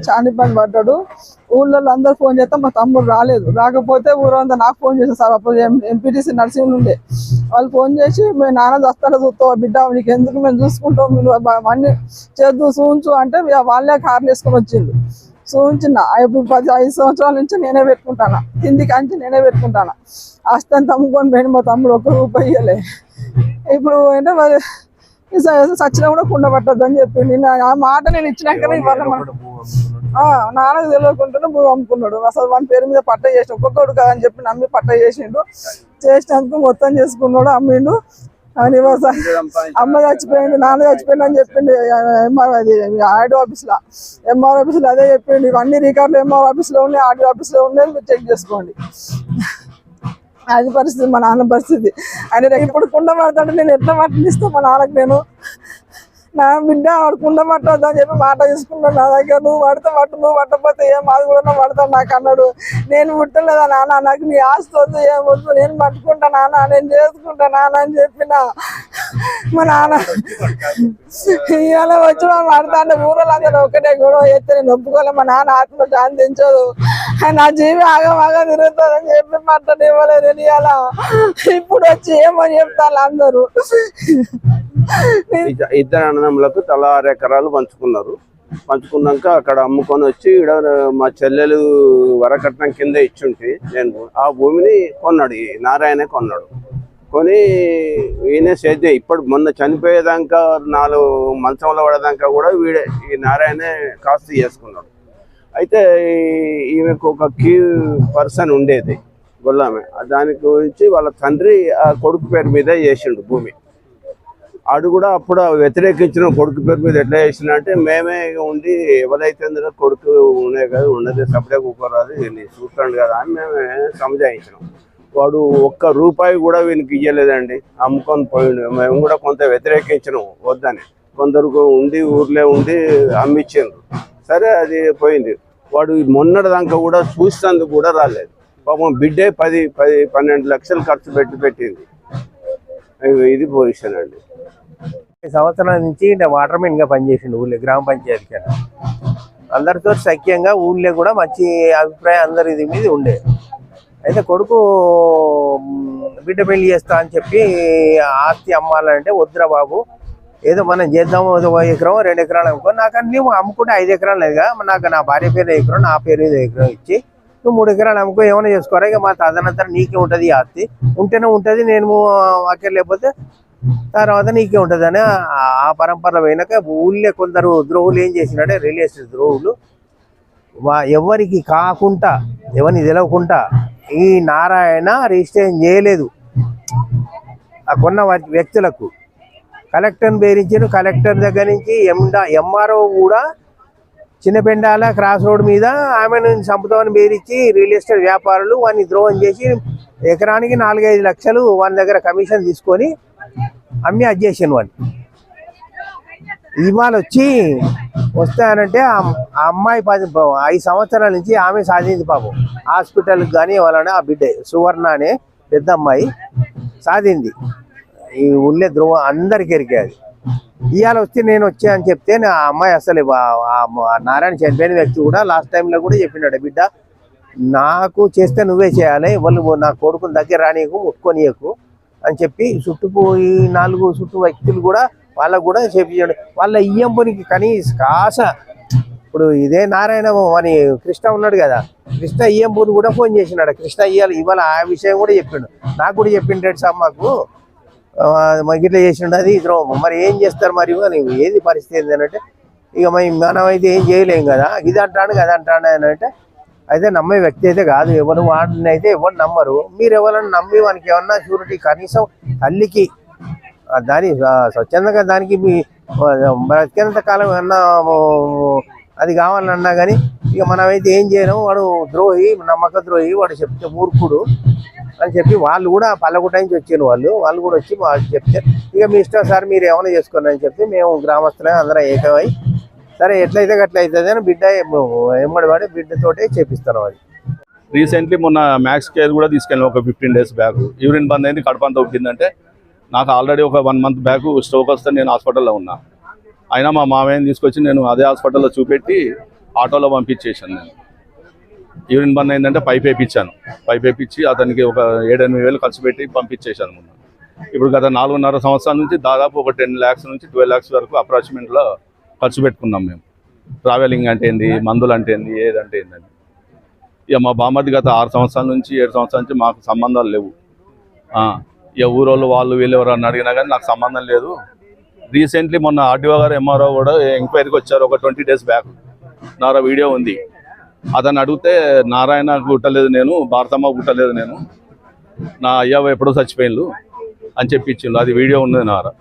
చాలా ఇబ్బంది పడ్డాడు. ఊళ్ళో అందరు ఫోన్ చేస్తే మా తమ్ముడు రాకపోతే ఊరంతా నాకు ఫోన్ చేశారు. సార్ అప్పుడు ఎంపీటీసీ నర్సింగ్ ఉండే వాళ్ళు ఫోన్ చేసి మేము నాన్న దస్తాలో చూస్తావు బిడ్డ నీకు ఎందుకు మేము చూసుకుంటాం మీరు అన్నీ చేద్దు చూంచు అంటే వాళ్ళే కార్లు వేసుకొని వచ్చిండు. చూంచిన ఇప్పుడు 5 సంవత్సరాల నుంచి నేనే పెట్టుకుంటాను, తిండికి అంచి నేనే పెట్టుకుంటాను. ఆస్తంతా అమ్ముకొని పోయిన మా తమ్ముడు ₹1 ఇయ్యలే. ఇప్పుడు అంటే మరి సచ్చినా కూడా కుండ పట్టద్దు అని చెప్పింది. ఆ మాట నేను ఇచ్చినాకనే ఇవాళ నాన్నకు తెలియకుండానే భూమి అమ్ముకున్నాడు. అసలు వాని పేరు మీద పట్ట చేసిన ఒక్కొక్కడు కదని చెప్పి నమ్మి పట్ట చేసిండు. చేసినందుకు మొత్తం చేసుకున్నాడు, అమ్మిండు. అమ్మ చచ్చిపోయిండు, నాన్న చచ్చిపోయిండు అని చెప్పిండు. ఆర్డీ ఆఫీస్లో ఎంఆర్ ఆఫీస్లో అదే చెప్పిండు. ఇవన్నీ రికార్డులు ఎంఆర్ ఆఫీస్లో ఉన్నాయి, ఆర్డీ ఆఫీస్లో ఉన్నాయి, మీరు చెక్ చేసుకోండి. అది పరిస్థితి మా నాన్న పరిస్థితి. ఆయన ఇప్పుడు కుండ పడతాడు, నేను ఎట్లా మాట్లాడిస్తాను మా నాన్నకు? నేను నా బిడ్డ వాడు కుండ పట్టవద్దు అని చెప్పి మాట తీసుకున్నాడు నా దగ్గర. నువ్వు పడితే పట్టు, నువ్వు పట్టకపోతే ఏం అది కూడా పడతాను నాకు అన్నాడు. నేను పుట్టలేదా నాన్న, నాకు నీ ఆస్తి వద్దు ఏం వద్దు, నేను పట్టుకుంటా నాన్న, నేను చేసుకుంటా నాన్న అని చెప్పిన మా నాన్న. ఇవాళ వచ్చి మనం పడతా అంటే ఊరలందరూ ఒకటే గొడవ చేస్తే నేను ఒప్పుకోలే. మా నాన్న ఆత్మ శాంతించదు, నా జీవి ఆగమాగా తిరుగుతుంది అని చెప్పి పట్టని ఇవ్వలేదు. నేను ఇవాళ ఇప్పుడు వచ్చి ఏమని చెప్తాను అందరూ. ఇద్దరు అన్నదమ్ములకు తలా 6 ఎకరాలు పంచుకున్నారు. పంచుకున్నాక అక్కడ అమ్ముకొని వచ్చి ఇక్కడ మా చెల్లెలు వరకట్నం కింద ఇచ్చుంటే నేను ఆ భూమిని కొన్నాడు, ఈ నారాయణ కొన్నాడు. కొని ఈయన సేద్యం ఇప్పుడు మొన్న చనిపోయేదాకా 4 మంచంలో పడేదాకా కూడా వీడే ఈ నారాయణే కాస్త చేసుకున్నాడు. అయితే ఈమెకు ఒక కీ పర్సన్ ఉండేది గొల్లామె, దాని గురించి వాళ్ళ తండ్రి ఆ కొడుకు పేరు మీద చేసిండు భూమి. ఆడు కూడా అప్పుడు వ్యతిరేకించిన కొడుకు పేరు మీద ఎట్లా చేసిన అంటే మేమే ఉండి ఎవరైతే కొడుకు ఉండే కదా ఉన్నది సపడే కూకోరాదు నీ చూస్తాడు కదా అని మేమే సమజాయించినాం. వాడు ₹1 కూడా వీనికి ఇయ్యలేదండి, అమ్ముకొని పోయిండు. మేము కూడా కొంత వ్యతిరేకించినాం వద్దని, కొందరు ఉండి ఊర్లో ఉండి అమ్మిచ్చిండ్రు. సరే అది పోయింది. వాడు మొన్నటిదాకా కూడా చూసినందుకు కూడా రాలేదు. పాపం బిడ్డే 10-12 లక్షలు ఖర్చు పెట్టింది. ఇది పొజిషన్ అండి. 5 సంవత్సరాల నుంచి వాటర్ మెయిన్ గా పనిచేసిండు ఊళ్ళో, గ్రామ పంచాయతీ అందరితో సఖ్యంగా ఊళ్ళో కూడా మంచి అభిప్రాయం అందరి ఇది మీద ఉండే. అయితే కొడుకు బిడ్డ పెళ్లి చేస్తా అని చెప్పి ఆస్తి అమ్మాలంటే వద్దురా బాబు, ఏదో మనం చేద్దాము, 1 ఎకరం 2 ఎకరాలు అనుకో, నాకు అన్ని అమ్ముకుంటే 5 ఎకరాలు లేదుగా, నాకు నా భార్య పేరు ఎకరం, నా పేరు 1 ఎకరం ఇచ్చి నువ్వు 3 ఎకరాలు అమ్ముకో, ఏమైనా చేసుకోరా, ఇక మా తదనంతరం నీకే ఉంటుంది ఆస్తి, ఉంటేనే ఉంటుంది, నేను అక్కడ లేకపోతే తర్వాత నీకే ఉంటుంది అని ఆ పరంపర పోయినాక ఊళ్ళో కొందరు ద్రోహులు ఏం చేసినట్టే, రియల్ ఎస్టేట్ ద్రోహులు ఎవరికి కాకుండా ఎవరిని తెలవకుండా ఈ నారాయణ రిజిస్ట్రేషన్ చేయలేదు ఆ కొన్న వ్యక్తులకు. కలెక్టర్ని బెదిరించారు. కలెక్టర్ దగ్గర నుంచి ఎంఆర్ఓ కూడా చిన్నపెండాల క్రాస్ రోడ్ మీద ఆమెను చంపుతామని బెదిరించి రియల్ ఎస్టేట్ వ్యాపారులు వాడిని ద్రోహం చేసి ఎకరానికి 4-5 లక్షలు వాని దగ్గర కమిషన్ తీసుకొని అమ్మి అడ్జేసాను వాడిని. ఇవాళ వస్తానంటే ఆ అమ్మాయి 5 సంవత్సరాల నుంచి ఆమె సాధించింది పాపం. హాస్పిటల్కి కానీ వాళ్ళని ఆ బిడ్డ సువర్ణ అనే పెద్ద అమ్మాయి సాధింది. ఈ ఊళ్ళే ద్రోహం అందరికి ఎరికేది. ఇవాళ నేను వచ్చా అని చెప్తే ఆ అమ్మాయి అసలు నారాయణ చనిపోయిన వ్యక్తి కూడా లాస్ట్ టైంలో కూడా చెప్పినాడు, బిడ్డ నాకు చేస్తే నువ్వే చేయాలి, వాళ్ళు నా కొడుకుని దగ్గర రానీకు ముట్టుకొనియకు అని చెప్పి చుట్టుపోయి 4 వ్యక్తులు కూడా వాళ్ళకు కూడా చేపించాడు. వాళ్ళ ఇయ్యంపునికి కనీస కాస ఇప్పుడు ఇదే నారాయణ అని కృష్ణ ఉన్నాడు కదా, కృష్ణ ఇయ్యంపుని కూడా ఫోన్ చేసినాడు. కృష్ణ ఇవాళ ఆ విషయం కూడా చెప్పిండు, నాకు కూడా చెప్పిండు సార్ మాకు ఇట్లా చేసిండు అది ద్రోహం. మరి ఏం చేస్తారు మరి ఏది పరిస్థితి ఏంటంటే ఇక మనం అయితే ఏం చేయలేం కదా, ఇది అంటాడు కదా అంటాడు అని అంటే అయితే నమ్మే వ్యక్తి అయితే కాదు. ఎవరు వాడిని అయితే ఎవరు నమ్మరు. మీరు ఎవరైనా నమ్మి వానికి ఏమన్నా షూరిటీ కనీసం తల్లికి దాని స్వచ్ఛందంగా దానికి మీ బ్రతికేంత కాలం ఏమన్నా అది కావాలన్నా కానీ ఇక మనమైతే ఏం చేయలేము. వాడు ద్రోహి, నమ్మక ద్రోహి, వాడు చెప్తే మూర్ఖుడు అని చెప్పి వాళ్ళు కూడా పల్లగుట్ట నుంచి వచ్చారు. వాళ్ళు కూడా వచ్చి వాళ్ళు చెప్తే ఇక మీ ఇష్టం సార్ మీరు ఏమైనా చేసుకోండి అని చెప్పి మేము గ్రామస్తులే అందరం ఏకమై సరే ఎట్లయితే అట్లా అవుతుంది అని బిడ్డ ఎమ్మడి వాడి బిడ్డతోటే చేపిస్తున్నాం. అది రీసెంట్లీ మొన్న మ్యాక్స్ కేర్ కూడా తీసుకెళ్ళాం ఒక 15 days బ్యాక్. యూరిన్ బంద్ అయింది, కడుపు అంతా ఉబ్బిందంటే నాకు ఆల్రెడీ ఒక 1 month బ్యాక్ స్ట్రోక్ వస్తే నేను హాస్పిటల్లో ఉన్నా. అయినా మా మామయ్యని తీసుకొచ్చి నేను అదే హాస్పిటల్లో చూపెట్టి ఆటోలో పంపించేసాను. నేను యూరిన్ బంద్ అయిందంటే పైప్ వేయించాను. పైప్ వేయించి అతనికి ఒక 7-8 వేలు ఖర్చు పెట్టి పంపించేశాను మొన్న. ఇప్పుడు గత 4.5 సంవత్సరాల నుంచి దాదాపు ఒక 10 lakhs నుంచి 12 lakhs వరకు అప్రాక్సిమేట్లో ఖర్చు పెట్టుకున్నాం మేము. ట్రావెలింగ్ అంటే ఏంది, మందులు అంటే ఏంది, ఏదంటే ఏందని. ఇక మా బామ్మది గత 6 సంవత్సరాల నుంచి 7 సంవత్సరాల నుంచి మాకు సంబంధాలు లేవు. ఇక ఊరోళ్ళు వాళ్ళు వీళ్ళు ఎవరన్నా అడిగినా కానీ నాకు సంబంధం లేదు. రీసెంట్లీ మొన్న ఆర్డీఓ గారు ఎంఆర్ఓ కూడా ఎంక్వైరీకి వచ్చారు ఒక 20 days బ్యాక్. నా వీడియో ఉంది. అతను అడిగితే నారాయణ గుట్టలేదు నేను, భారతమ్మ గుట్టలేదు నేను, నా అయ్యవ ఎప్పుడో చచ్చిపోయిండు అని చెప్పి ఇచ్చిండు. అది వీడియో ఉన్నది నారా.